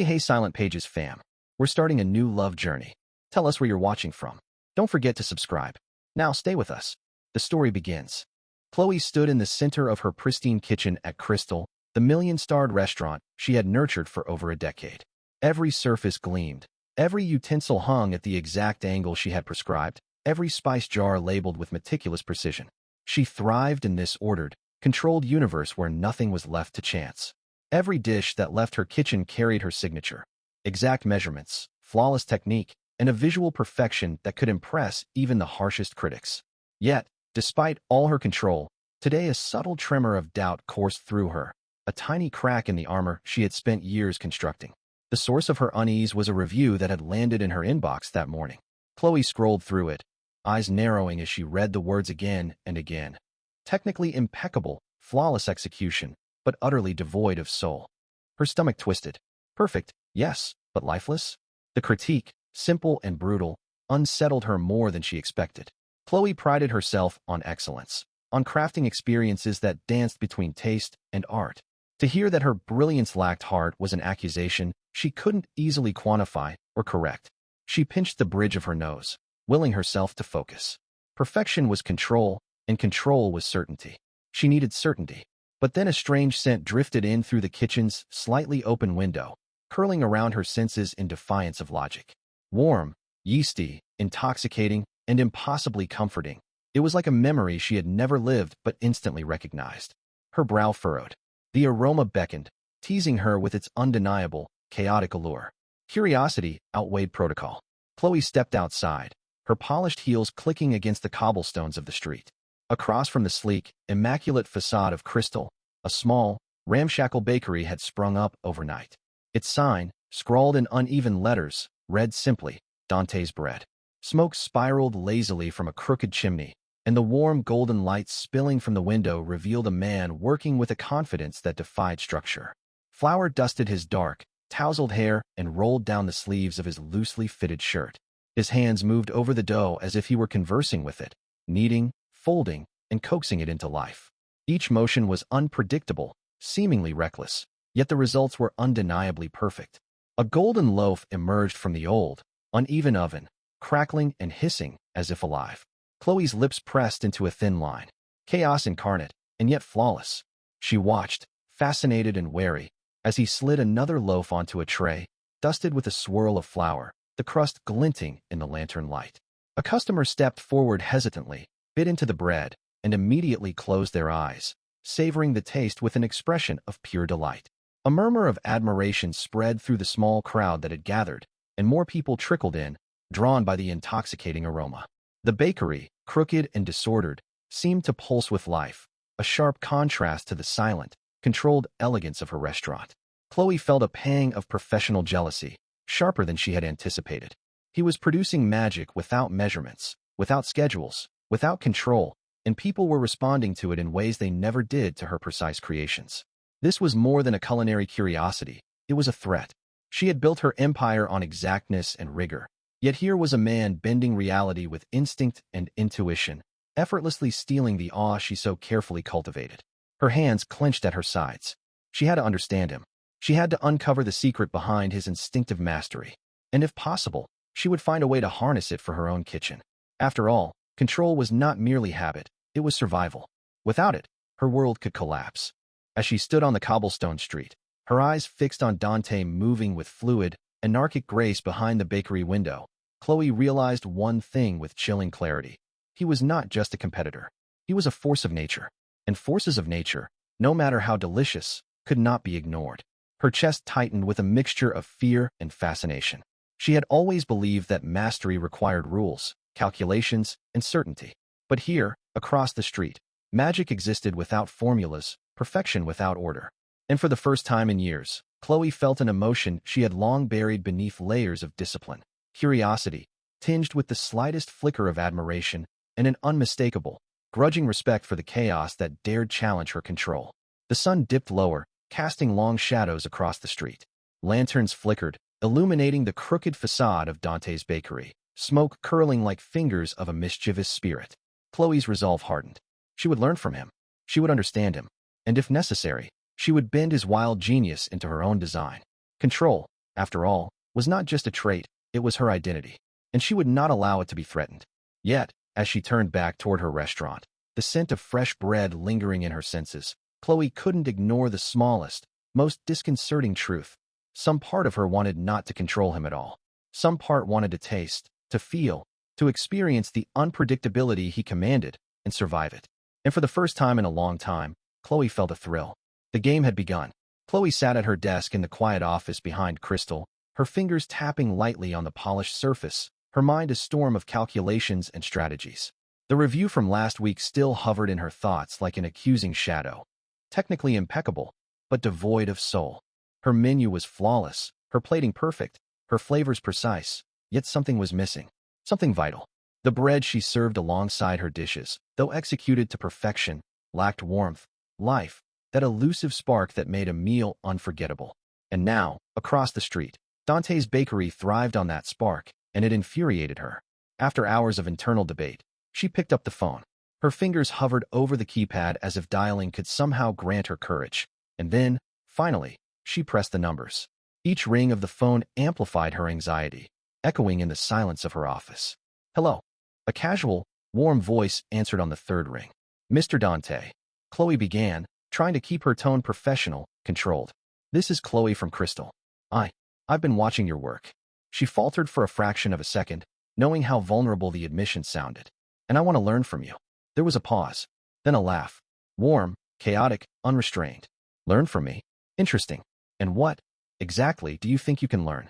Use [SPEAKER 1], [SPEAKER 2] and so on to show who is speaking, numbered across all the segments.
[SPEAKER 1] Hey, Silent Pages fam. We're starting a new love journey. Tell us where you're watching from. Don't forget to subscribe. Now stay with us. The story begins. Chloe stood in the center of her pristine kitchen at Crystal, the million-starred restaurant she had nurtured for over a decade. Every surface gleamed. Every utensil hung at the exact angle she had prescribed, every spice jar labeled with meticulous precision. She thrived in this ordered, controlled universe where nothing was left to chance. Every dish that left her kitchen carried her signature. Exact measurements, flawless technique, and a visual perfection that could impress even the harshest critics. Yet, despite all her control, today a subtle tremor of doubt coursed through her, a tiny crack in the armor she had spent years constructing. The source of her unease was a review that had landed in her inbox that morning. Chloe scrolled through it, eyes narrowing as she read the words again and again. Technically impeccable, flawless execution, but utterly devoid of soul. Her stomach twisted. Perfect, yes, but lifeless? The critique, simple and brutal, unsettled her more than she expected. Chloe prided herself on excellence, on crafting experiences that danced between taste and art. To hear that her brilliance lacked heart was an accusation she couldn't easily quantify or correct. She pinched the bridge of her nose, willing herself to focus. Perfection was control, and control was certainty. She needed certainty. But then a strange scent drifted in through the kitchen's slightly open window, curling around her senses in defiance of logic. Warm, yeasty, intoxicating, and impossibly comforting. It was like a memory she had never lived but instantly recognized. Her brow furrowed. The aroma beckoned, teasing her with its undeniable, chaotic allure. Curiosity outweighed protocol. Chloe stepped outside, her polished heels clicking against the cobblestones of the street. Across from the sleek, immaculate facade of Crystal, a small, ramshackle bakery had sprung up overnight. Its sign, scrawled in uneven letters, read simply, Dante's Bread. Smoke spiraled lazily from a crooked chimney, and the warm golden light spilling from the window revealed a man working with a confidence that defied structure. Flour dusted his dark, tousled hair and rolled down the sleeves of his loosely fitted shirt. His hands moved over the dough as if he were conversing with it, kneading, folding, and coaxing it into life. Each motion was unpredictable, seemingly reckless, yet the results were undeniably perfect. A golden loaf emerged from the old, uneven oven, crackling and hissing as if alive. Chloe's lips pressed into a thin line. Chaos incarnate, and yet flawless. She watched, fascinated and wary, as he slid another loaf onto a tray, dusted with a swirl of flour, the crust glinting in the lantern light. A customer stepped forward hesitantly, bit into the bread, and immediately closed their eyes, savoring the taste with an expression of pure delight. A murmur of admiration spread through the small crowd that had gathered, and more people trickled in, drawn by the intoxicating aroma. The bakery, crooked and disordered, seemed to pulse with life, a sharp contrast to the silent, controlled elegance of her restaurant. Chloe felt a pang of professional jealousy, sharper than she had anticipated. He was producing magic without measurements, without schedules, without control, and people were responding to it in ways they never did to her precise creations. This was more than a culinary curiosity, it was a threat. She had built her empire on exactness and rigor, yet here was a man bending reality with instinct and intuition, effortlessly stealing the awe she so carefully cultivated. Her hands clenched at her sides. She had to understand him. She had to uncover the secret behind his instinctive mastery, and if possible, she would find a way to harness it for her own kitchen. After all, control was not merely habit, it was survival. Without it, her world could collapse. As she stood on the cobblestone street, her eyes fixed on Dante moving with fluid, anarchic grace behind the bakery window, Chloe realized one thing with chilling clarity. He was not just a competitor. He was a force of nature. And forces of nature, no matter how delicious, could not be ignored. Her chest tightened with a mixture of fear and fascination. She had always believed that mastery required rules, calculations, and certainty. But here, across the street, magic existed without formulas, perfection without order. And for the first time in years, Chloe felt an emotion she had long buried beneath layers of discipline, curiosity, tinged with the slightest flicker of admiration, and an unmistakable, grudging respect for the chaos that dared challenge her control. The sun dipped lower, casting long shadows across the street. Lanterns flickered, illuminating the crooked facade of Dante's bakery, smoke curling like fingers of a mischievous spirit. Chloe's resolve hardened. She would learn from him. She would understand him. And if necessary, she would bend his wild genius into her own design. Control, after all, was not just a trait, it was her identity, and she would not allow it to be threatened. Yet, as she turned back toward her restaurant, the scent of fresh bread lingering in her senses, Chloe couldn't ignore the smallest, most disconcerting truth. Some part of her wanted not to control him at all. Some part wanted to taste, to feel, to experience the unpredictability he commanded and survive it. And for the first time in a long time, Chloe felt a thrill. The game had begun. Chloe sat at her desk in the quiet office behind Crystal, her fingers tapping lightly on the polished surface, her mind a storm of calculations and strategies. The review from last week still hovered in her thoughts like an accusing shadow. Technically impeccable, but devoid of soul. Her menu was flawless, her plating perfect, her flavors precise, yet something was missing. Something vital. The bread she served alongside her dishes, though executed to perfection, lacked warmth, life, that elusive spark that made a meal unforgettable. And now, across the street, Dante's Bakery thrived on that spark, and it infuriated her. After hours of internal debate, she picked up the phone. Her fingers hovered over the keypad as if dialing could somehow grant her courage. And then, finally, she pressed the numbers. Each ring of the phone amplified her anxiety, echoing in the silence of her office. "Hello." A casual, warm voice answered on the third ring. "Mr. Dante." Chloe began, trying to keep her tone professional, controlled. "This is Chloe from Crystal. I've been watching your work." She faltered for a fraction of a second, knowing how vulnerable the admission sounded. "And I want to learn from you." There was a pause, then a laugh. Warm, chaotic, unrestrained. "Learn from me? Interesting. And what, exactly, do you think you can learn?"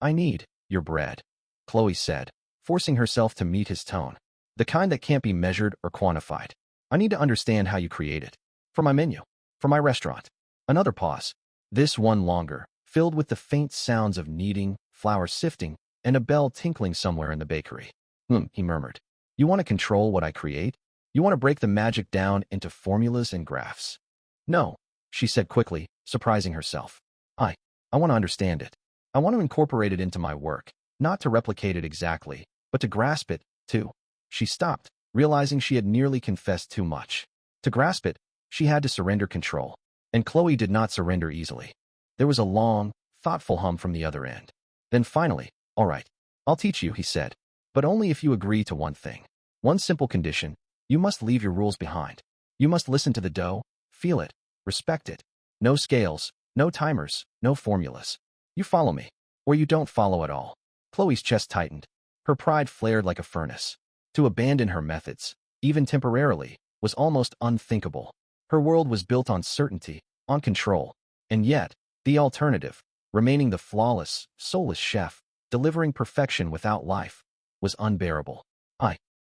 [SPEAKER 1] "I need your bread," Chloe said, forcing herself to meet his tone. "The kind that can't be measured or quantified. I need to understand how you create it. For my menu. For my restaurant." Another pause. This one longer, filled with the faint sounds of kneading, flour sifting, and a bell tinkling somewhere in the bakery. He murmured. "You want to control what I create? You want to break the magic down into formulas and graphs?" "No," she said quickly, surprising herself. I want to understand it. I want to incorporate it into my work, not to replicate it exactly, but to grasp it, too." She stopped, realizing she had nearly confessed too much. To grasp it, she had to surrender control. And Chloe did not surrender easily. There was a long, thoughtful hum from the other end. Then finally, "All right, I'll teach you," he said. "But only if you agree to one thing. One simple condition. You must leave your rules behind. You must listen to the dough, feel it, respect it. No scales, no timers, no formulas. You follow me, or you don't follow at all." Chloe's chest tightened. Her pride flared like a furnace. To abandon her methods, even temporarily, was almost unthinkable. Her world was built on certainty, on control. And yet, the alternative, remaining the flawless, soulless chef, delivering perfection without life, was unbearable.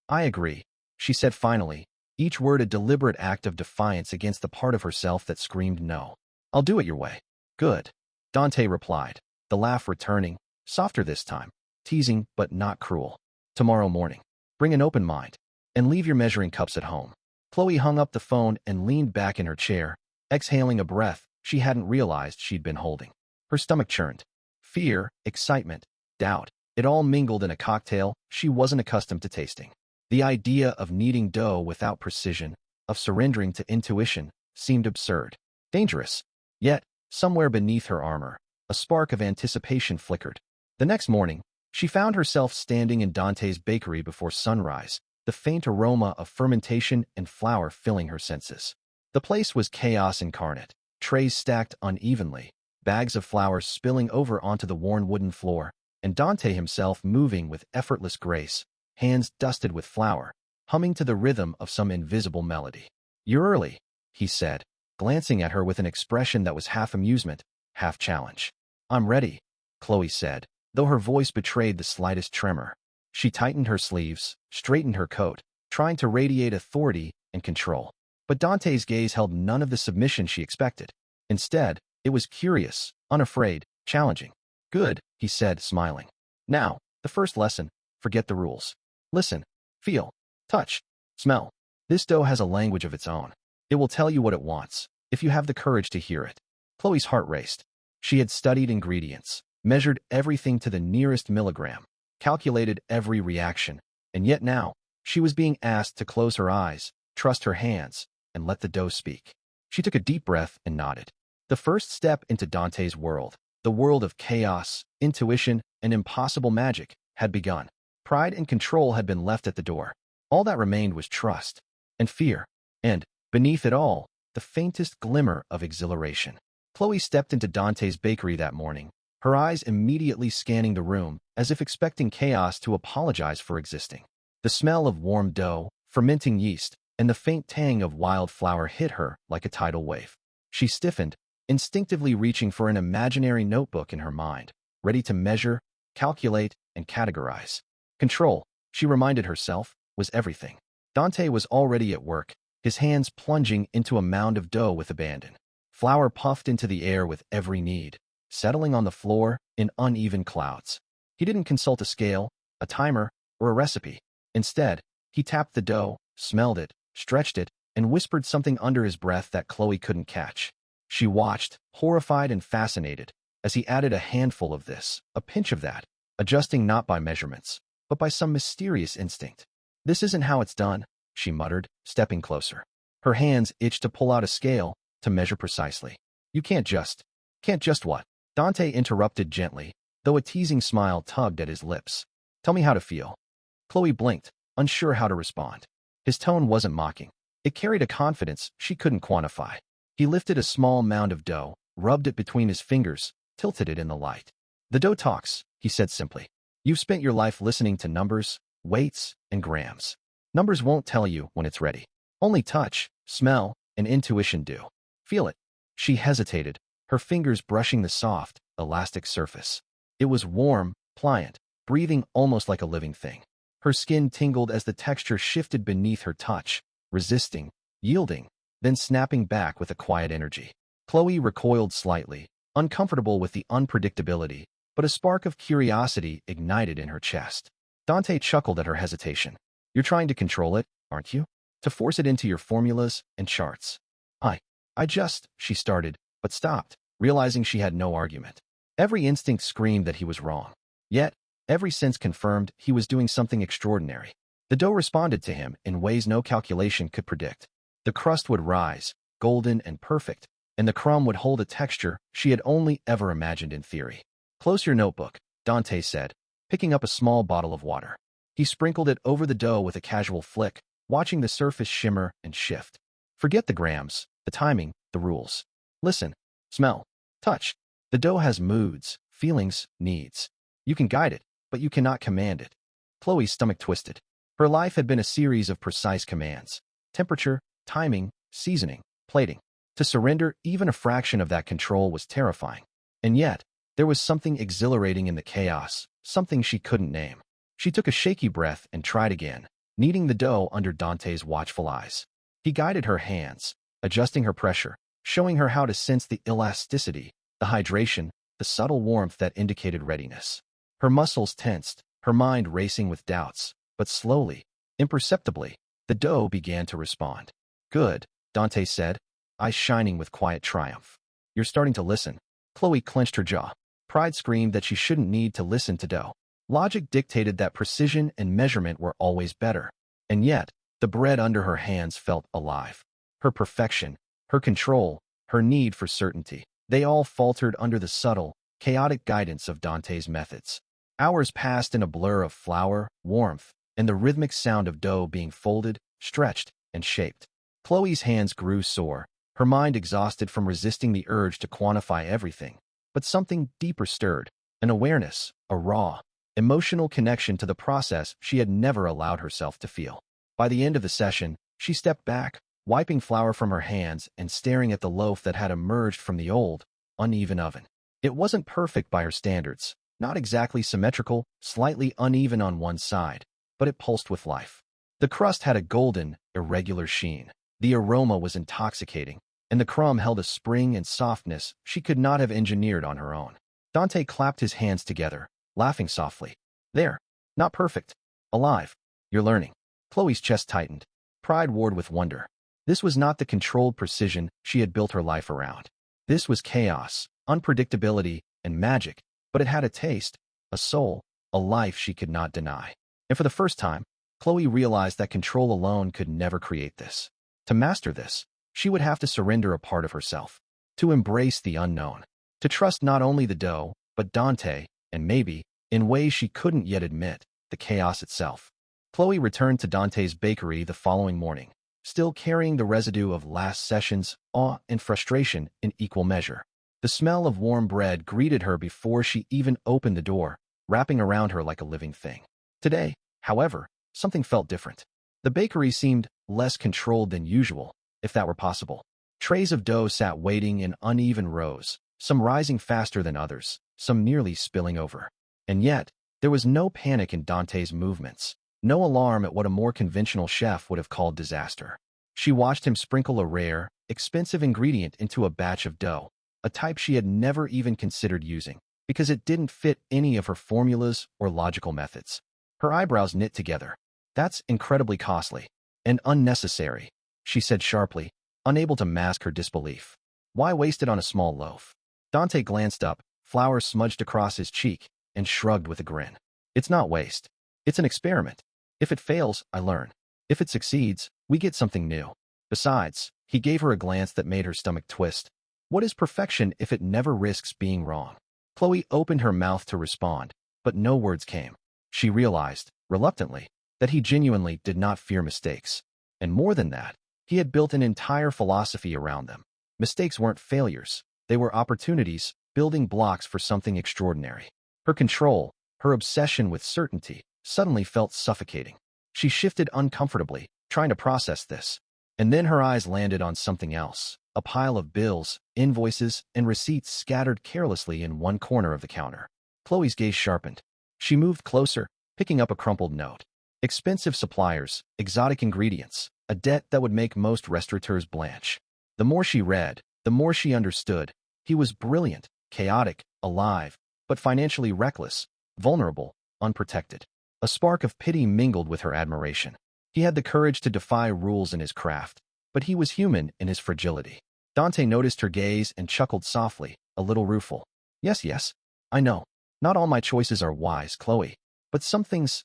[SPEAKER 1] I agree," she said finally, each word a deliberate act of defiance against the part of herself that screamed no. "I'll do it your way." "Good," Dante replied, the laugh returning, softer this time, teasing but not cruel. "Tomorrow morning. Bring an open mind, and leave your measuring cups at home." Chloe hung up the phone and leaned back in her chair, exhaling a breath she hadn't realized she'd been holding. Her stomach churned. Fear, excitement, doubt, it all mingled in a cocktail she wasn't accustomed to tasting. The idea of kneading dough without precision, of surrendering to intuition, seemed absurd. Dangerous. Yet, somewhere beneath her armor, a spark of anticipation flickered. The next morning, she found herself standing in Dante's Bakery before sunrise, the faint aroma of fermentation and flour filling her senses. The place was chaos incarnate, trays stacked unevenly, bags of flour spilling over onto the worn wooden floor, and Dante himself moving with effortless grace, hands dusted with flour, humming to the rhythm of some invisible melody. "You're early," he said, glancing at her with an expression that was half amusement, half challenge. "I'm ready," Chloe said, though her voice betrayed the slightest tremor. She tightened her sleeves, straightened her coat, trying to radiate authority and control. But Dante's gaze held none of the submission she expected. Instead, it was curious, unafraid, challenging. "Good," he said, smiling. "Now, the first lesson, forget the rules. Listen, feel, touch, smell. This dough has a language of its own. It will tell you what it wants, if you have the courage to hear it." Chloe's heart raced. She had studied ingredients, measured everything to the nearest milligram, calculated every reaction, and yet now, she was being asked to close her eyes, trust her hands, and let the dough speak. She took a deep breath and nodded. The first step into Dante's world, The world of chaos, intuition, and impossible magic had begun. Pride and control had been left at the door. All that remained was trust and fear, and, beneath it all, the faintest glimmer of exhilaration. Chloe stepped into Dante's bakery that morning, her eyes immediately scanning the room as if expecting chaos to apologize for existing. The smell of warm dough, fermenting yeast, and the faint tang of wildflower hit her like a tidal wave. She stiffened, instinctively reaching for an imaginary notebook in her mind, ready to measure, calculate, and categorize. Control, she reminded herself, was everything. Dante was already at work, his hands plunging into a mound of dough with abandon. Flour puffed into the air with every knead, settling on the floor in uneven clouds. He didn't consult a scale, a timer, or a recipe. Instead, he tapped the dough, smelled it, stretched it, and whispered something under his breath that Chloe couldn't catch. She watched, horrified and fascinated, as he added a handful of this, a pinch of that, adjusting not by measurements, but by some mysterious instinct. "This isn't how it's done," she muttered, stepping closer. Her hands itched to pull out a scale, to measure precisely. "You can't just what?" Dante interrupted gently, though a teasing smile tugged at his lips. "Tell me how to feel." Chloe blinked, unsure how to respond. His tone wasn't mocking. It carried a confidence she couldn't quantify. He lifted a small mound of dough, rubbed it between his fingers, tilted it in the light. "The dough talks," he said simply. "You've spent your life listening to numbers, weights, and grams. Numbers won't tell you when it's ready. Only touch, smell, and intuition do. Feel it." She hesitated, her fingers brushing the soft, elastic surface. It was warm, pliant, breathing almost like a living thing. Her skin tingled as the texture shifted beneath her touch, resisting, yielding, then snapping back with a quiet energy. Chloe recoiled slightly, uncomfortable with the unpredictability, but a spark of curiosity ignited in her chest. Dante chuckled at her hesitation. "You're trying to control it, aren't you? To force it into your formulas and charts." She started, but stopped, realizing she had no argument. Every instinct screamed that he was wrong. Yet, every sense confirmed he was doing something extraordinary. The dough responded to him in ways no calculation could predict. The crust would rise, golden and perfect, and the crumb would hold a texture she had only ever imagined in theory. "Close your notebook," Dante said, picking up a small bottle of water. He sprinkled it over the dough with a casual flick, watching the surface shimmer and shift. "Forget the grams, the timing, the rules. Listen, smell, touch. The dough has moods, feelings, needs. You can guide it, but you cannot command it." Chloe's stomach twisted. Her life had been a series of precise commands: temperature, timing, seasoning, plating. To surrender even a fraction of that control was terrifying. And yet, there was something exhilarating in the chaos, something she couldn't name. She took a shaky breath and tried again, kneading the dough under Dante's watchful eyes. He guided her hands, adjusting her pressure, showing her how to sense the elasticity, the hydration, the subtle warmth that indicated readiness. Her muscles tensed, her mind racing with doubts, but slowly, imperceptibly, the dough began to respond. "Good," Dante said, eyes shining with quiet triumph. "You're starting to listen." Chloe clenched her jaw. Pride screamed that she shouldn't need to listen to dough. Logic dictated that precision and measurement were always better. And yet, the bread under her hands felt alive. Her perfection, her control, her need for certainty, they all faltered under the subtle, chaotic guidance of Dante's methods. Hours passed in a blur of flour, warmth, and the rhythmic sound of dough being folded, stretched, and shaped. Chloe's hands grew sore, her mind exhausted from resisting the urge to quantify everything. But something deeper stirred, an awareness, a raw, emotional connection to the process she had never allowed herself to feel. By the end of the session, she stepped back, wiping flour from her hands and staring at the loaf that had emerged from the old, uneven oven. It wasn't perfect by her standards, not exactly symmetrical, slightly uneven on one side, but it pulsed with life. The crust had a golden, irregular sheen. The aroma was intoxicating, and the crumb held a spring and softness she could not have engineered on her own. Dante clapped his hands together, laughing softly. "There. Not perfect. Alive. You're learning." Chloe's chest tightened. Pride warred with wonder. This was not the controlled precision she had built her life around. This was chaos, unpredictability, and magic, but it had a taste, a soul, a life she could not deny. And for the first time, Chloe realized that control alone could never create this. To master this, she would have to surrender a part of herself, to embrace the unknown, To trust not only the dough, but Dante, and maybe, in ways she couldn't yet admit, the chaos itself. Chloe returned to Dante's bakery the following morning, still carrying the residue of last session's awe and frustration in equal measure. The smell of warm bread greeted her before she even opened the door, wrapping around her like a living thing. Today, however, something felt different. The bakery seemed less controlled than usual, if that were possible. Trays of dough sat waiting in uneven rows, some rising faster than others, some nearly spilling over. And yet, there was no panic in Dante's movements, no alarm at what a more conventional chef would have called disaster. She watched him sprinkle a rare, expensive ingredient into a batch of dough, a type she had never even considered using, because it didn't fit any of her formulas or logical methods. Her eyebrows knit together. "That's incredibly costly and unnecessary," she said sharply, unable to mask her disbelief. "Why waste it on a small loaf?" Dante glanced up, flour smudged across his cheek, and shrugged with a grin. "It's not waste. It's an experiment. If it fails, I learn. If it succeeds, we get something new. Besides," he gave her a glance that made her stomach twist, "what is perfection if it never risks being wrong?" Chloe opened her mouth to respond, but no words came. She realized, reluctantly, that he genuinely did not fear mistakes. And more than that, he had built an entire philosophy around them. Mistakes weren't failures. They were opportunities, building blocks for something extraordinary. Her control, her obsession with certainty, suddenly felt suffocating. She shifted uncomfortably, trying to process this. And then her eyes landed on something else, a pile of bills, invoices, and receipts scattered carelessly in one corner of the counter. Chloe's gaze sharpened. She moved closer, picking up a crumpled note. Expensive suppliers, exotic ingredients, a debt that would make most restaurateurs blanch. The more she read, the more she understood. He was brilliant, chaotic, alive, but financially reckless, vulnerable, unprotected. A spark of pity mingled with her admiration. He had the courage to defy rules in his craft, but he was human in his fragility. Dante noticed her gaze and chuckled softly, a little rueful. Yes, I know. Not all my choices are wise, Chloe. But some things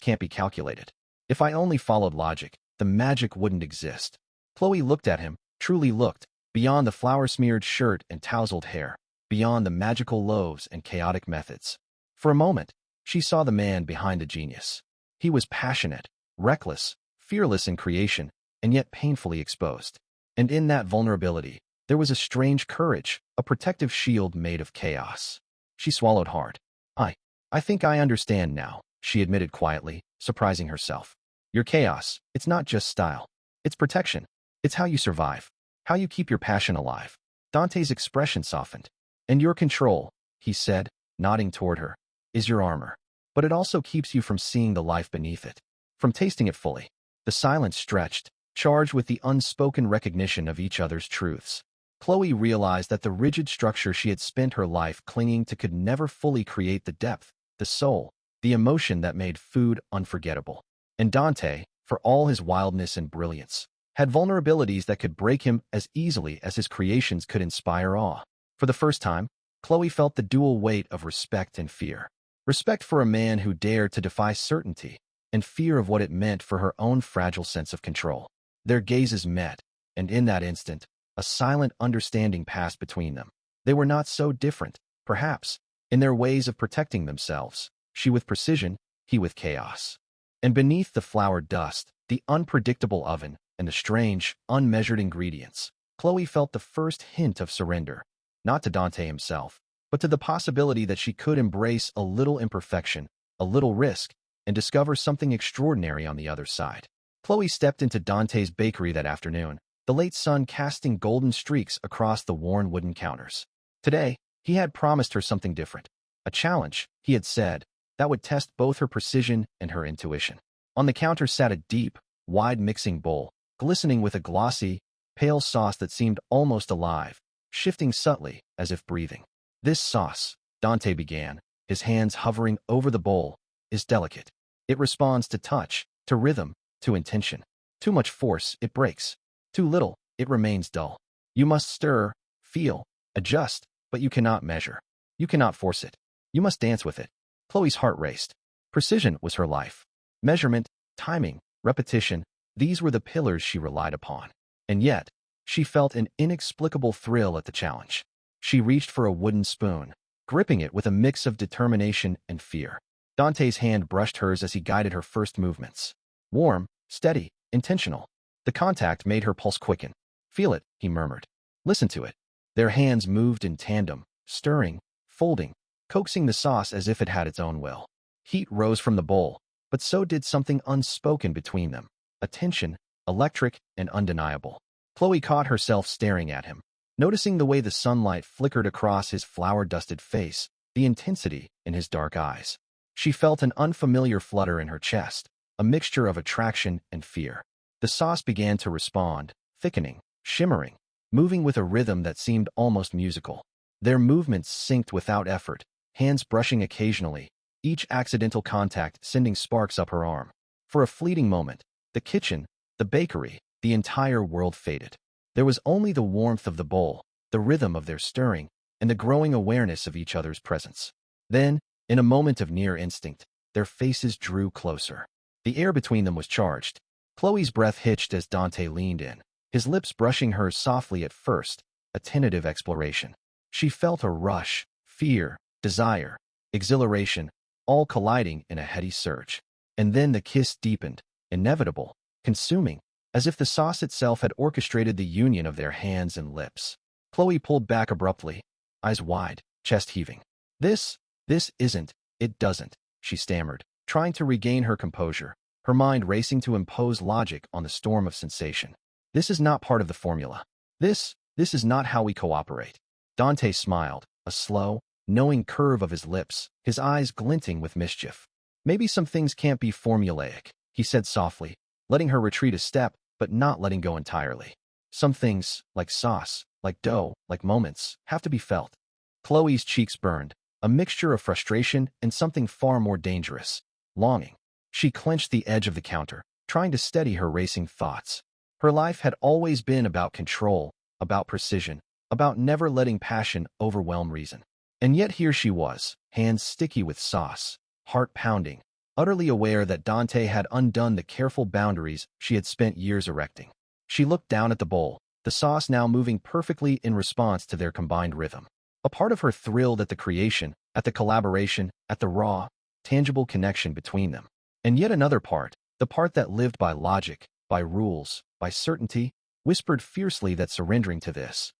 [SPEAKER 1] can't be calculated. If I only followed logic, the magic wouldn't exist." Chloe looked at him, truly looked, beyond the flour-smeared shirt and tousled hair, beyond the magical loaves and chaotic methods. For a moment, she saw the man behind the genius. He was passionate, reckless, fearless in creation, and yet painfully exposed. And in that vulnerability, there was a strange courage, a protective shield made of chaos. She swallowed hard. I think I understand now," she admitted quietly, surprising herself. "Your chaos, it's not just style. It's protection. It's how you survive, how you keep your passion alive." Dante's expression softened. "And your control," he said, nodding toward her, "is your armor. But it also keeps you from seeing the life beneath it, from tasting it fully." The silence stretched, charged with the unspoken recognition of each other's truths. Chloe realized that the rigid structure she had spent her life clinging to could never fully create the depth, the soul, the emotion that made food unforgettable. And Dante, for all his wildness and brilliance, had vulnerabilities that could break him as easily as his creations could inspire awe. For the first time, Chloe felt the dual weight of respect and fear. Respect for a man who dared to defy certainty, and fear of what it meant for her own fragile sense of control. Their gazes met, and in that instant, a silent understanding passed between them. They were not so different, perhaps, in their ways of protecting themselves, she with precision, he with chaos. And beneath the flour dust, the unpredictable oven, and the strange, unmeasured ingredients, Chloe felt the first hint of surrender, not to Dante himself, but to the possibility that she could embrace a little imperfection, a little risk, and discover something extraordinary on the other side. Chloe stepped into Dante's bakery that afternoon, the late sun casting golden streaks across the worn wooden counters. Today, he had promised her something different. A challenge, he had said, that would test both her precision and her intuition. On the counter sat a deep, wide mixing bowl, glistening with a glossy, pale sauce that seemed almost alive, shifting subtly as if breathing. "This sauce," Dante began, his hands hovering over the bowl, "is delicate. It responds to touch, to rhythm, to intention. Too much force, it breaks. Too little, it remains dull. You must stir, feel, adjust, but you cannot measure. You cannot force it. You must dance with it." Chloe's heart raced. Precision was her life. Measurement, timing, repetition, these were the pillars she relied upon. And yet, she felt an inexplicable thrill at the challenge. She reached for a wooden spoon, gripping it with a mix of determination and fear. Dante's hand brushed hers as he guided her first movements. Warm, steady, intentional. The contact made her pulse quicken. "Feel it," he murmured. "Listen to it." Their hands moved in tandem, stirring, folding, coaxing the sauce as if it had its own will. Heat rose from the bowl, but so did something unspoken between them, a tension, electric and undeniable. Chloe caught herself staring at him, noticing the way the sunlight flickered across his flour-dusted face, the intensity in his dark eyes. She felt an unfamiliar flutter in her chest, a mixture of attraction and fear. The sauce began to respond, thickening, shimmering, moving with a rhythm that seemed almost musical. Their movements synced without effort, hands brushing occasionally, each accidental contact sending sparks up her arm. For a fleeting moment, the kitchen, the bakery, the entire world faded. There was only the warmth of the bowl, the rhythm of their stirring, and the growing awareness of each other's presence. Then, in a moment of near instinct, their faces drew closer. The air between them was charged. Chloe's breath hitched as Dante leaned in, his lips brushing hers softly at first, a tentative exploration. She felt a rush, fear, desire, exhilaration, all colliding in a heady surge. And then the kiss deepened, inevitable, consuming, as if the sauce itself had orchestrated the union of their hands and lips. Chloe pulled back abruptly, eyes wide, chest heaving. This isn't, it doesn't, she stammered, trying to regain her composure, her mind racing to impose logic on the storm of sensation. This is not part of the formula. This is not how we cooperate. Dante smiled, a slow, knowing curve of his lips, his eyes glinting with mischief. Maybe some things can't be formulaic, he said softly, letting her retreat a step, but not letting go entirely. Some things, like sauce, like dough, like moments, have to be felt. Chloe's cheeks burned, a mixture of frustration and something far more dangerous, longing. She clenched the edge of the counter, trying to steady her racing thoughts. Her life had always been about control, about precision, about never letting passion overwhelm reason. And yet here she was, hands sticky with sauce, heart pounding, utterly aware that Dante had undone the careful boundaries she had spent years erecting. She looked down at the bowl, the sauce now moving perfectly in response to their combined rhythm. A part of her thrilled at the creation, at the collaboration, at the raw, tangible connection between them. And yet another part, the part that lived by logic, by rules, by certainty, whispered fiercely that surrendering to this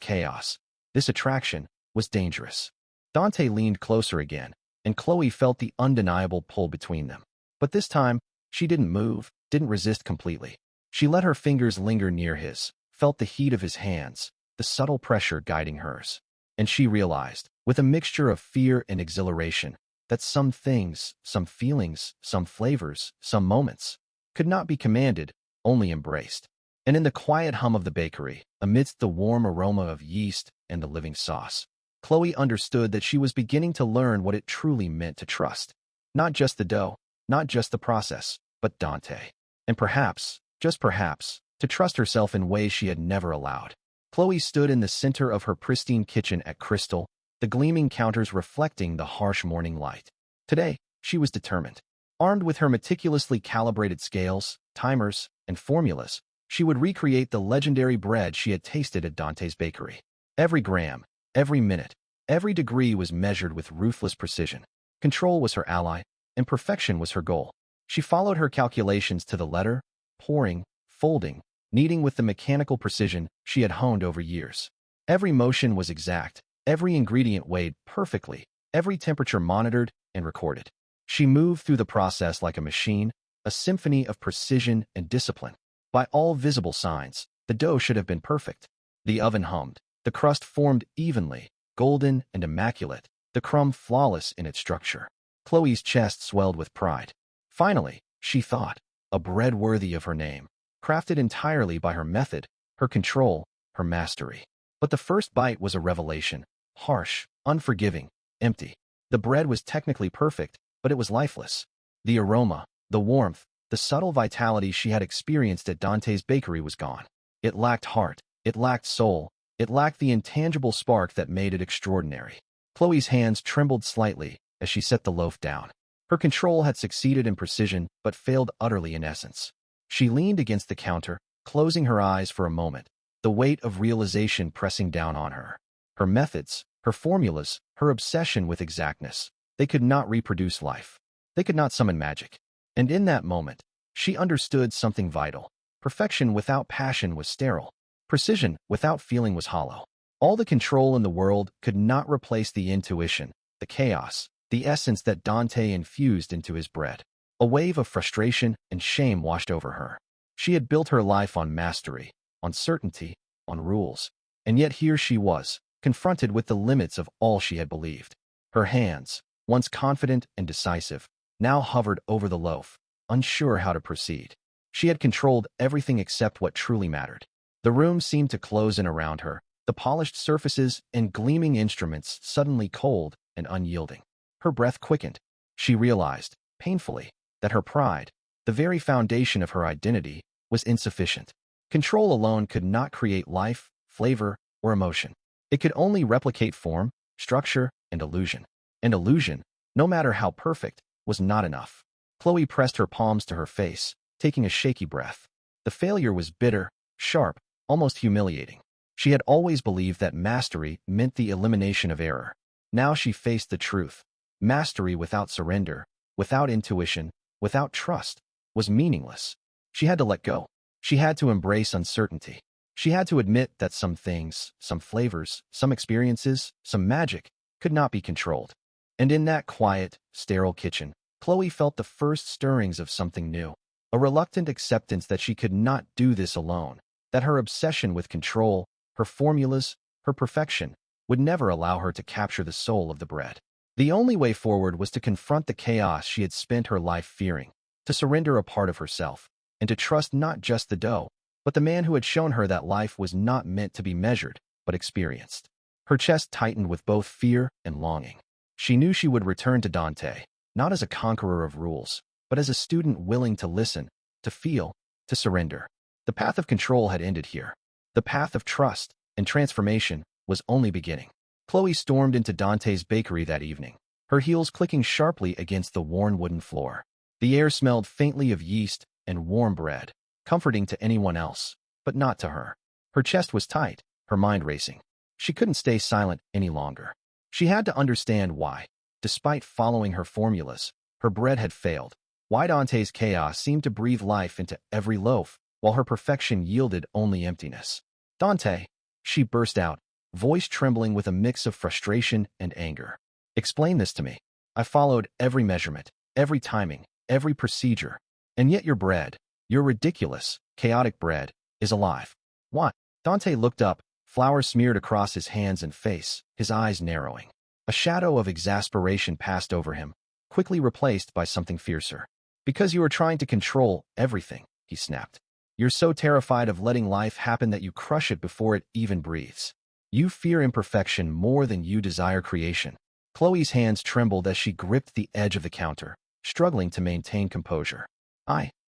[SPEAKER 1] chaos, this attraction, was dangerous. Dante leaned closer again, and Chloe felt the undeniable pull between them. But this time, she didn't move, didn't resist completely. She let her fingers linger near his, felt the heat of his hands, the subtle pressure guiding hers. And she realized, with a mixture of fear and exhilaration, that some things, some feelings, some flavors, some moments, could not be commanded, only embraced. And in the quiet hum of the bakery, amidst the warm aroma of yeast and the living sauce, Chloe understood that she was beginning to learn what it truly meant to trust. Not just the dough, not just the process, but Dante. And perhaps, just perhaps, to trust herself in ways she had never allowed. Chloe stood in the center of her pristine kitchen at Crystal, the gleaming counters reflecting the harsh morning light. Today, she was determined. Armed with her meticulously calibrated scales, timers, and formulas, she would recreate the legendary bread she had tasted at Dante's bakery. Every gram, every minute, every degree was measured with ruthless precision. Control was her ally, and perfection was her goal. She followed her calculations to the letter, pouring, folding, kneading with the mechanical precision she had honed over years. Every motion was exact, every ingredient weighed perfectly, every temperature monitored and recorded. She moved through the process like a machine, a symphony of precision and discipline. By all visible signs, the dough should have been perfect. The oven hummed, the crust formed evenly, golden and immaculate, the crumb flawless in its structure. Chloe's chest swelled with pride. Finally, she thought, a bread worthy of her name, crafted entirely by her method, her control, her mastery. But the first bite was a revelation, harsh, unforgiving, empty. The bread was technically perfect, but it was lifeless. The aroma, the warmth, the subtle vitality she had experienced at Dante's bakery was gone. It lacked heart, it lacked soul, it lacked the intangible spark that made it extraordinary. Chloe's hands trembled slightly as she set the loaf down. Her control had succeeded in precision, but failed utterly in essence. She leaned against the counter, closing her eyes for a moment, the weight of realization pressing down on her. Her methods, her formulas, her obsession with exactness. They could not reproduce life. They could not summon magic. And in that moment, she understood something vital. Perfection without passion was sterile. Precision without feeling was hollow. All the control in the world could not replace the intuition, the chaos, the essence that Dante infused into his bread. A wave of frustration and shame washed over her. She had built her life on mastery, on certainty, on rules. And yet here she was, confronted with the limits of all she had believed. Her hands, once confident and decisive, now hovered over the loaf, unsure how to proceed. She had controlled everything except what truly mattered. The room seemed to close in around her, the polished surfaces and gleaming instruments suddenly cold and unyielding. Her breath quickened. She realized, painfully, that her pride, the very foundation of her identity, was insufficient. Control alone could not create life, flavor, or emotion. It could only replicate form, structure, and illusion. And illusion, no matter how perfect, was not enough. Chloe pressed her palms to her face, taking a shaky breath. The failure was bitter, sharp, almost humiliating. She had always believed that mastery meant the elimination of error. Now she faced the truth. Mastery without surrender, without intuition, without trust, was meaningless. She had to let go. She had to embrace uncertainty. She had to admit that some things, some flavors, some experiences, some magic, could not be controlled. And in that quiet, sterile kitchen, Chloe felt the first stirrings of something new. A reluctant acceptance that she could not do this alone, that her obsession with control, her formulas, her perfection, would never allow her to capture the soul of the bread. The only way forward was to confront the chaos she had spent her life fearing, to surrender a part of herself, and to trust not just the dough, but the man who had shown her that life was not meant to be measured, but experienced. Her chest tightened with both fear and longing. She knew she would return to Dante, not as a conqueror of rules, but as a student willing to listen, to feel, to surrender. The path of control had ended here. The path of trust and transformation was only beginning. Chloe stormed into Dante's bakery that evening, her heels clicking sharply against the worn wooden floor. The air smelled faintly of yeast and warm bread, comforting to anyone else, but not to her. Her chest was tight, her mind racing. She couldn't stay silent any longer. She had to understand why, despite following her formulas, her bread had failed. Why Dante's chaos seemed to breathe life into every loaf, while her perfection yielded only emptiness. Dante, she burst out, voice trembling with a mix of frustration and anger. Explain this to me. I followed every measurement, every timing, every procedure, and yet your bread, your ridiculous, chaotic bread, is alive. What? Dante looked up, flour smeared across his hands and face, his eyes narrowing. A shadow of exasperation passed over him, quickly replaced by something fiercer. Because you are trying to control everything, he snapped. You're so terrified of letting life happen that you crush it before it even breathes. You fear imperfection more than you desire creation. Chloe's hands trembled as she gripped the edge of the counter, struggling to maintain composure.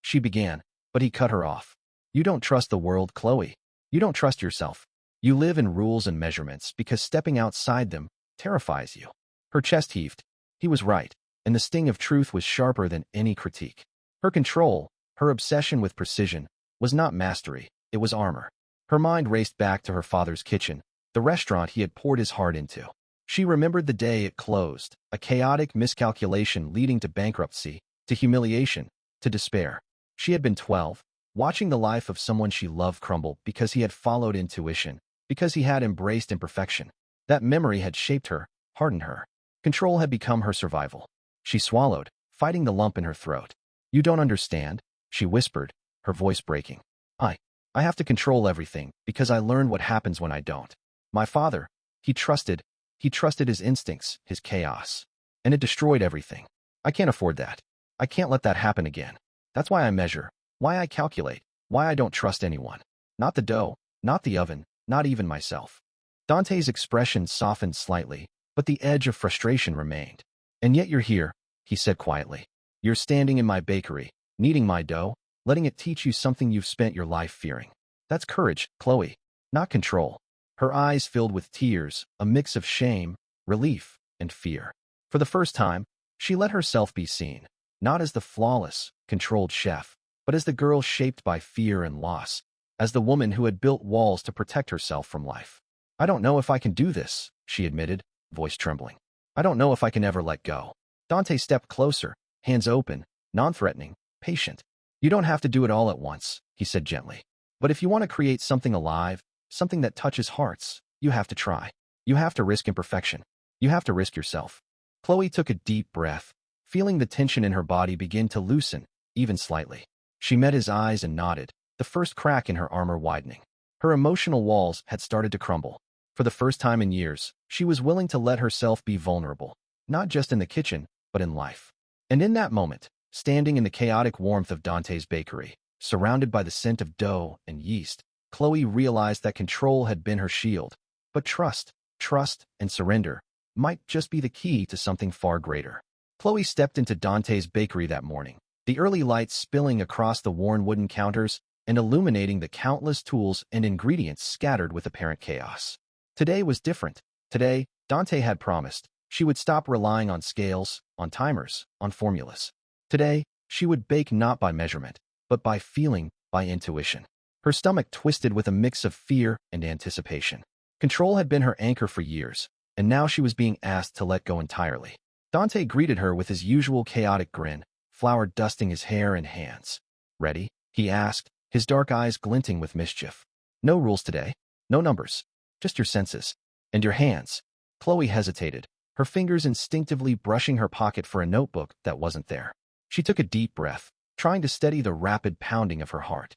[SPEAKER 1] She began, but he cut her off. You don't trust the world, Chloe. You don't trust yourself. You live in rules and measurements because stepping outside them terrifies you. Her chest heaved. He was right, and the sting of truth was sharper than any critique. Her control, her obsession with precision, was not mastery, it was armor. Her mind raced back to her father's kitchen, the restaurant he had poured his heart into. She remembered the day it closed, a chaotic miscalculation leading to bankruptcy, to humiliation, to despair. She had been 12, watching the life of someone she loved crumble because he had followed intuition, because he had embraced imperfection. That memory had shaped her, hardened her. Control had become her survival. She swallowed, fighting the lump in her throat. You don't understand, she whispered, her voice breaking. I have to control everything because I learned what happens when I don't. My father, he trusted his instincts, his chaos, and it destroyed everything. I can't afford that. I can't let that happen again. That's why I measure, why I calculate, why I don't trust anyone. Not the dough, not the oven, not even myself. Dante's expression softened slightly, but the edge of frustration remained. And yet you're here, he said quietly. You're standing in my bakery, kneading my dough, letting it teach you something you've spent your life fearing. That's courage, Chloe, not control. Her eyes filled with tears, a mix of shame, relief, and fear. For the first time, she let herself be seen, not as the flawless, controlled chef, but as the girl shaped by fear and loss, as the woman who had built walls to protect herself from life. I don't know if I can do this, she admitted, voice trembling. I don't know if I can ever let go. Dante stepped closer, hands open, non-threatening, patient. You don't have to do it all at once, he said gently. But if you want to create something alive, something that touches hearts, you have to try. You have to risk imperfection. You have to risk yourself. Chloe took a deep breath, feeling the tension in her body begin to loosen, even slightly. She met his eyes and nodded, the first crack in her armor widening. Her emotional walls had started to crumble. For the first time in years, she was willing to let herself be vulnerable, not just in the kitchen, but in life. And in that moment, standing in the chaotic warmth of Dante's bakery, surrounded by the scent of dough and yeast, Chloe realized that control had been her shield. But trust, and surrender might just be the key to something far greater. Chloe stepped into Dante's bakery that morning, the early light spilling across the worn wooden counters and illuminating the countless tools and ingredients scattered with apparent chaos. Today was different. Today, Dante had promised, she would stop relying on scales, on timers, on formulas. Today, she would bake not by measurement, but by feeling, by intuition. Her stomach twisted with a mix of fear and anticipation. Control had been her anchor for years, and now she was being asked to let go entirely. Dante greeted her with his usual chaotic grin, flour dusting his hair and hands. Ready? He asked, his dark eyes glinting with mischief. No rules today. No numbers. Just your senses. And your hands. Chloe hesitated, her fingers instinctively brushing her pocket for a notebook that wasn't there. She took a deep breath, trying to steady the rapid pounding of her heart.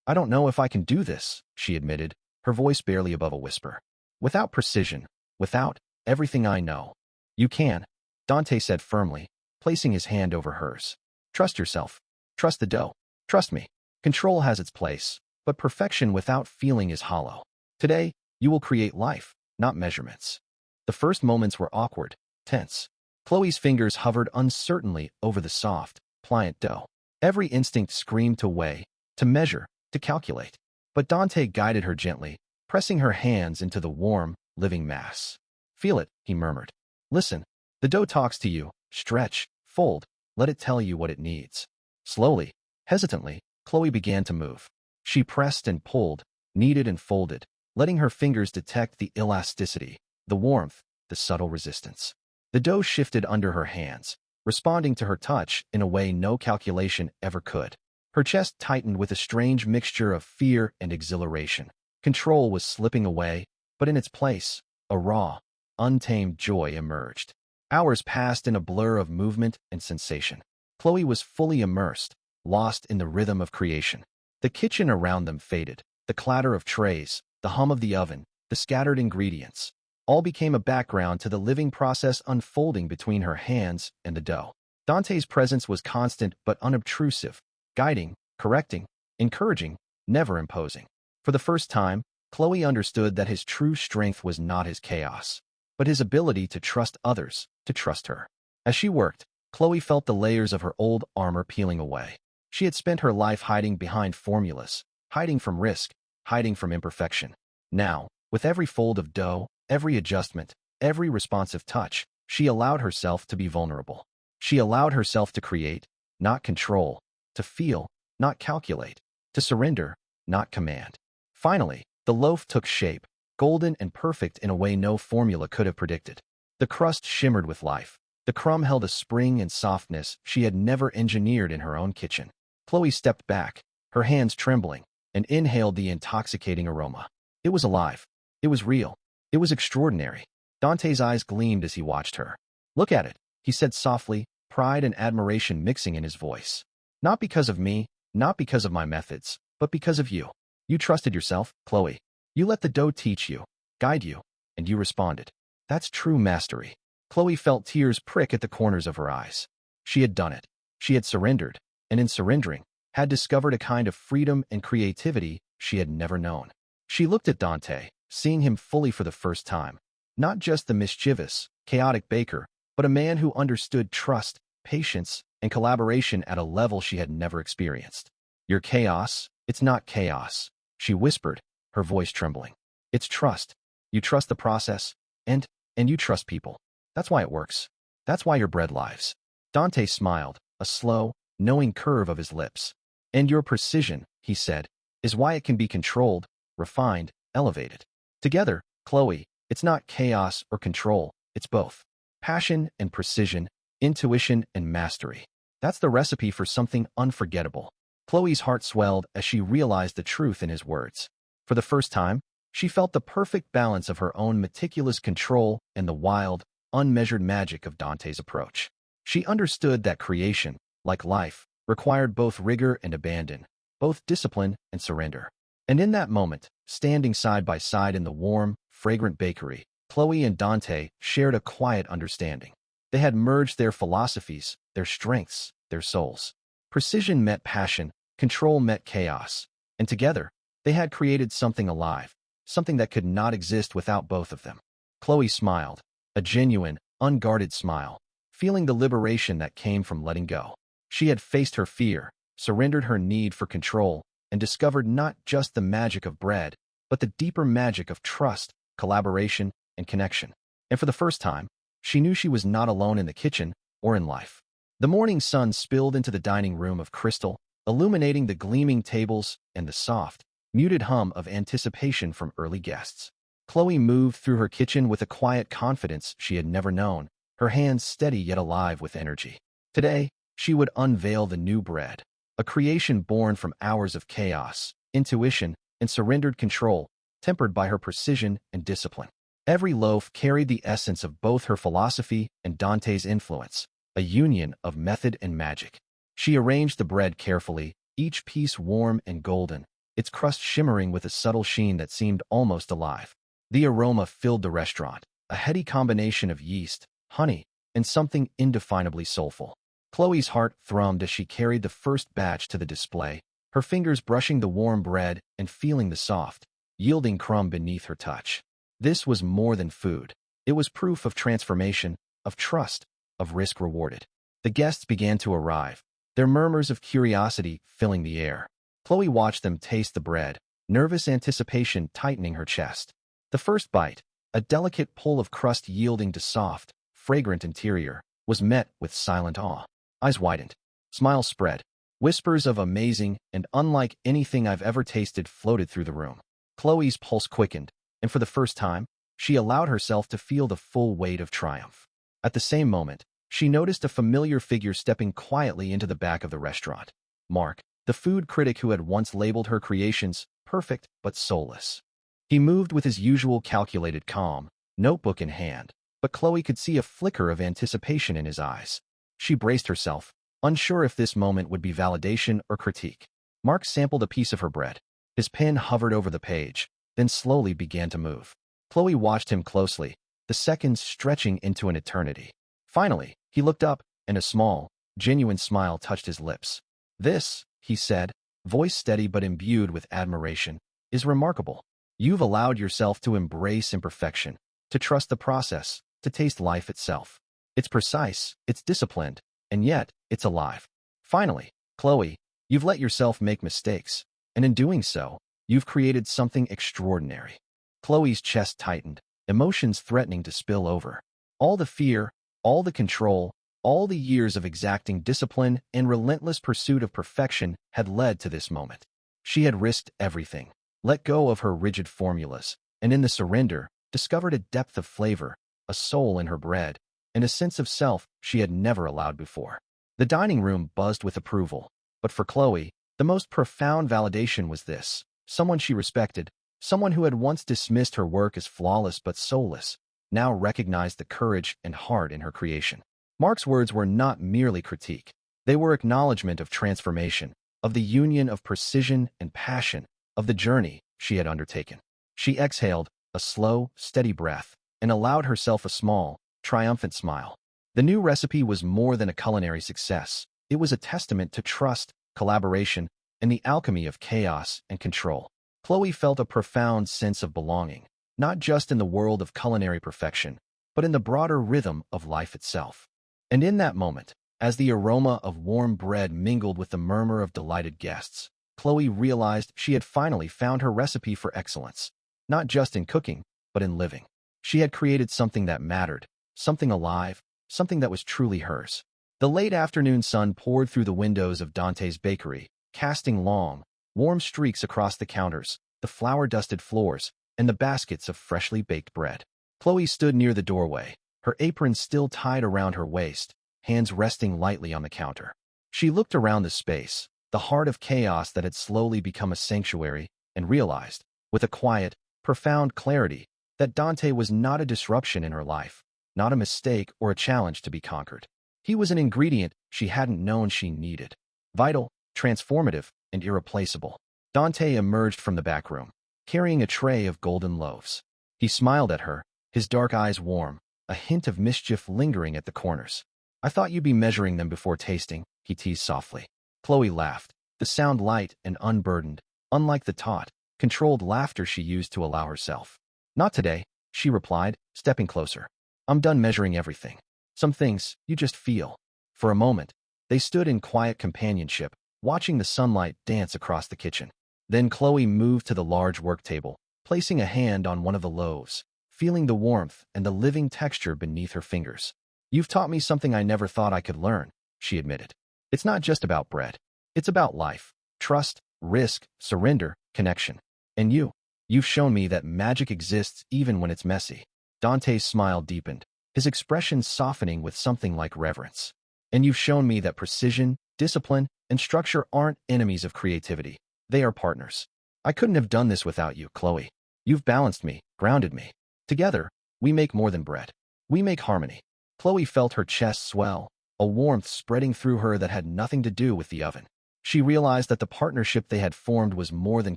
[SPEAKER 1] I don't know if I can do this, she admitted, her voice barely above a whisper. Without precision, without everything I know. You can, Dante said firmly, placing his hand over hers. Trust yourself. Trust the dough. Trust me. Control has its place, but perfection without feeling is hollow. Today, you will create life, not measurements. The first moments were awkward, tense. Chloe's fingers hovered uncertainly over the soft, pliant dough. Every instinct screamed to weigh, to measure, to calculate. But Dante guided her gently, pressing her hands into the warm, living mass. Feel it, he murmured. Listen, the dough talks to you. Stretch, fold, let it tell you what it needs. Slowly, hesitantly, Chloe began to move. She pressed and pulled, kneaded and folded, letting her fingers detect the elasticity, the warmth, the subtle resistance. The dough shifted under her hands, responding to her touch in a way no calculation ever could. Her chest tightened with a strange mixture of fear and exhilaration. Control was slipping away, but in its place, a raw, untamed joy emerged. Hours passed in a blur of movement and sensation. Chloe was fully immersed, lost in the rhythm of creation. The kitchen around them faded. The clatter of trays, the hum of the oven, the scattered ingredients, all became a background to the living process unfolding between her hands and the dough. Dante's presence was constant but unobtrusive, guiding, correcting, encouraging, never imposing. For the first time, Chloe understood that his true strength was not his chaos, but his ability to trust others, to trust her. As she worked, Chloe felt the layers of her old armor peeling away. She had spent her life hiding behind formulas, hiding from risk, hiding from imperfection. Now, with every fold of dough, every adjustment, every responsive touch, she allowed herself to be vulnerable. She allowed herself to create, not control, to feel, not calculate, to surrender, not command. Finally, the loaf took shape, golden and perfect in a way no formula could have predicted. The crust shimmered with life. The crumb held a spring and softness she had never engineered in her own kitchen. Chloe stepped back, her hands trembling, and inhaled the intoxicating aroma. It was alive. It was real. It was extraordinary. Dante's eyes gleamed as he watched her. Look at it, he said softly, pride and admiration mixing in his voice. Not because of me, not because of my methods, but because of you. You trusted yourself, Chloe. You let the dough teach you, guide you, and you responded. That's true mastery. Chloe felt tears prick at the corners of her eyes. She had done it. She had surrendered, and in surrendering, had discovered a kind of freedom and creativity she had never known. She looked at Dante, seeing him fully for the first time. Not just the mischievous, chaotic baker, but a man who understood trust, patience, and collaboration at a level she had never experienced. Your chaos, it's not chaos, she whispered, her voice trembling. It's trust. You trust the process, and you trust people. That's why it works. That's why your bread lives. Dante smiled, a slow, knowing curve of his lips. And your precision, he said, is why it can be controlled, refined, elevated. Together, Chloe, it's not chaos or control, it's both. Passion and precision, intuition and mastery. That's the recipe for something unforgettable. Chloe's heart swelled as she realized the truth in his words. For the first time, she felt the perfect balance of her own meticulous control and the wild, unmeasured magic of Dante's approach. She understood that creation, like life, required both rigor and abandon, both discipline and surrender. And in that moment, standing side by side in the warm, fragrant bakery, Chloe and Dante shared a quiet understanding. They had merged their philosophies, their strengths, their souls. Precision met passion, control met chaos, and together, they had created something alive, something that could not exist without both of them. Chloe smiled, a genuine, unguarded smile, feeling the liberation that came from letting go. She had faced her fear, surrendered her need for control, and discovered not just the magic of bread, but the deeper magic of trust, collaboration, and connection. And for the first time, she knew she was not alone in the kitchen or in life. The morning sun spilled into the dining room of crystal, illuminating the gleaming tables and the soft, muted hum of anticipation from early guests. Chloe moved through her kitchen with a quiet confidence she had never known, her hands steady yet alive with energy. Today, she would unveil the new bread, a creation born from hours of chaos, intuition, and surrendered control, tempered by her precision and discipline. Every loaf carried the essence of both her philosophy and Dante's influence, a union of method and magic. She arranged the bread carefully, each piece warm and golden, its crust shimmering with a subtle sheen that seemed almost alive. The aroma filled the restaurant, a heady combination of yeast, honey, and something indefinably soulful. Chloe's heart thrummed as she carried the first batch to the display, her fingers brushing the warm bread and feeling the soft, yielding crumb beneath her touch. This was more than food. It was proof of transformation, of trust, of risk rewarded. The guests began to arrive, their murmurs of curiosity filling the air. Chloe watched them taste the bread, nervous anticipation tightening her chest. The first bite, a delicate pull of crust yielding to soft, fragrant interior, was met with silent awe. Eyes widened, smiles spread, whispers of amazing and unlike anything I've ever tasted floated through the room. Chloe's pulse quickened, and for the first time, she allowed herself to feel the full weight of triumph. At the same moment, she noticed a familiar figure stepping quietly into the back of the restaurant. Mark, the food critic who had once labeled her creations perfect but soulless. He moved with his usual calculated calm, notebook in hand, but Chloe could see a flicker of anticipation in his eyes. She braced herself, unsure if this moment would be validation or critique. Mark sampled a piece of her bread. His pen hovered over the page, then slowly began to move. Chloe watched him closely, the seconds stretching into an eternity. Finally, he looked up, and a small, genuine smile touched his lips. "This," he said, voice steady but imbued with admiration, "is remarkable. You've allowed yourself to embrace imperfection, to trust the process, to taste life itself. It's precise, it's disciplined, and yet, it's alive. Finally, Chloe, you've let yourself make mistakes, and in doing so, you've created something extraordinary." Chloe's chest tightened, emotions threatening to spill over. All the fear, all the control, all the years of exacting discipline and relentless pursuit of perfection had led to this moment. She had risked everything, let go of her rigid formulas, and in the surrender, discovered a depth of flavor, a soul in her bread, and a sense of self she had never allowed before. The dining room buzzed with approval, but for Chloe, the most profound validation was this: someone she respected, someone who had once dismissed her work as flawless but soulless, now recognized the courage and heart in her creation. Mark's words were not merely critique. They were acknowledgement of transformation, of the union of precision and passion, of the journey she had undertaken. She exhaled, a slow, steady breath, and allowed herself a small, triumphant smile. The new recipe was more than a culinary success. It was a testament to trust, collaboration, and the alchemy of chaos and control. Chloe felt a profound sense of belonging, not just in the world of culinary perfection, but in the broader rhythm of life itself. And in that moment, as the aroma of warm bread mingled with the murmur of delighted guests, Chloe realized she had finally found her recipe for excellence, not just in cooking, but in living. She had created something that mattered, something alive, something that was truly hers. The late afternoon sun poured through the windows of Dante's bakery, casting long, warm streaks across the counters, the flour-dusted floors, and the baskets of freshly baked bread. Chloe stood near the doorway, her apron still tied around her waist, hands resting lightly on the counter. She looked around the space, the heart of chaos that had slowly become a sanctuary, and realized, with a quiet, profound clarity, that Dante was not a disruption in her life, not a mistake or a challenge to be conquered. He was an ingredient she hadn't known she needed. Vital, transformative, and irreplaceable. Dante emerged from the back room, carrying a tray of golden loaves. He smiled at her, his dark eyes warm, a hint of mischief lingering at the corners. "I thought you'd be measuring them before tasting," he teased softly. Chloe laughed, the sound light and unburdened, unlike the taut, controlled laughter she used to allow herself. "Not today," she replied, stepping closer. "I'm done measuring everything. Some things you just feel." For a moment, they stood in quiet companionship, watching the sunlight dance across the kitchen. Then Chloe moved to the large work table, placing a hand on one of the loaves, feeling the warmth and the living texture beneath her fingers. "You've taught me something I never thought I could learn," she admitted. "It's not just about bread. It's about life, trust, risk, surrender, connection. And you've shown me that magic exists even when it's messy." Dante's smile deepened, his expression softening with something like reverence. "And you've shown me that precision, discipline, and structure aren't enemies of creativity. They are partners. I couldn't have done this without you, Chloe. You've balanced me, grounded me. Together, we make more than bread. We make harmony." Chloe felt her chest swell, a warmth spreading through her that had nothing to do with the oven. She realized that the partnership they had formed was more than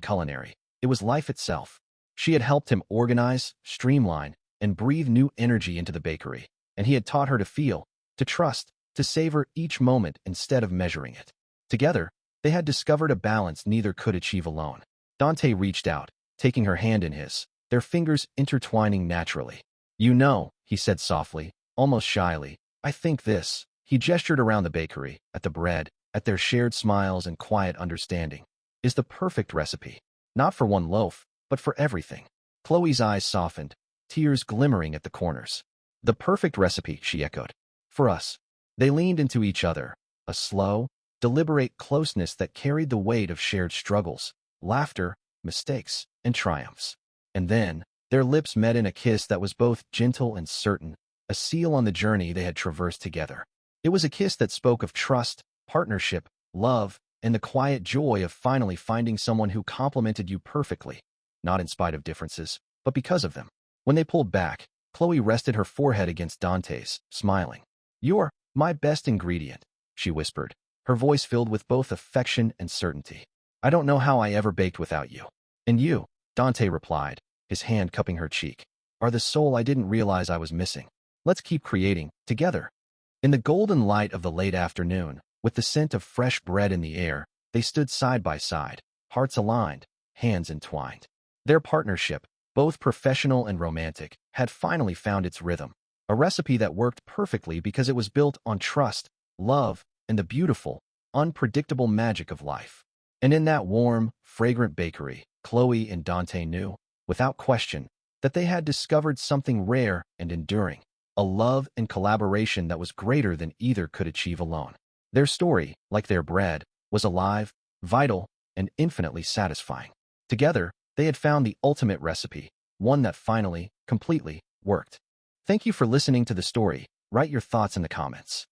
[SPEAKER 1] culinary. It was life itself. She had helped him organize, streamline, and breathe new energy into the bakery, and he had taught her to feel, to trust, to savor each moment instead of measuring it. Together, they had discovered a balance neither could achieve alone. Dante reached out, taking her hand in his, their fingers intertwining naturally. "You know," he said softly, almost shyly, "I think this." He gestured around the bakery, at the bread, at their shared smiles and quiet understanding. "Is the perfect recipe. Not for one loaf, but for everything." Chloe's eyes softened, tears glimmering at the corners. "The perfect recipe," she echoed. "For us." They leaned into each other, a slow, deliberate closeness that carried the weight of shared struggles, laughter, mistakes, and triumphs. And then, their lips met in a kiss that was both gentle and certain, a seal on the journey they had traversed together. It was a kiss that spoke of trust, partnership, love, and the quiet joy of finally finding someone who complemented you perfectly, not in spite of differences, but because of them. When they pulled back, Chloe rested her forehead against Dante's, smiling. "You're my best ingredient," she whispered, her voice filled with both affection and certainty. "I don't know how I ever baked without you." "And you," Dante replied, his hand cupping her cheek, "are the soul I didn't realize I was missing. Let's keep creating, together." In the golden light of the late afternoon, with the scent of fresh bread in the air, they stood side by side, hearts aligned, hands entwined. Their partnership, both professional and romantic, had finally found its rhythm, a recipe that worked perfectly because it was built on trust, love, and the beautiful, unpredictable magic of life. And in that warm, fragrant bakery, Chloe and Dante knew, without question, that they had discovered something rare and enduring, a love and collaboration that was greater than either could achieve alone. Their story, like their bread, was alive, vital, and infinitely satisfying. Together, they had found the ultimate recipe, one that finally, completely, worked. Thank you for listening to the story. Write your thoughts in the comments.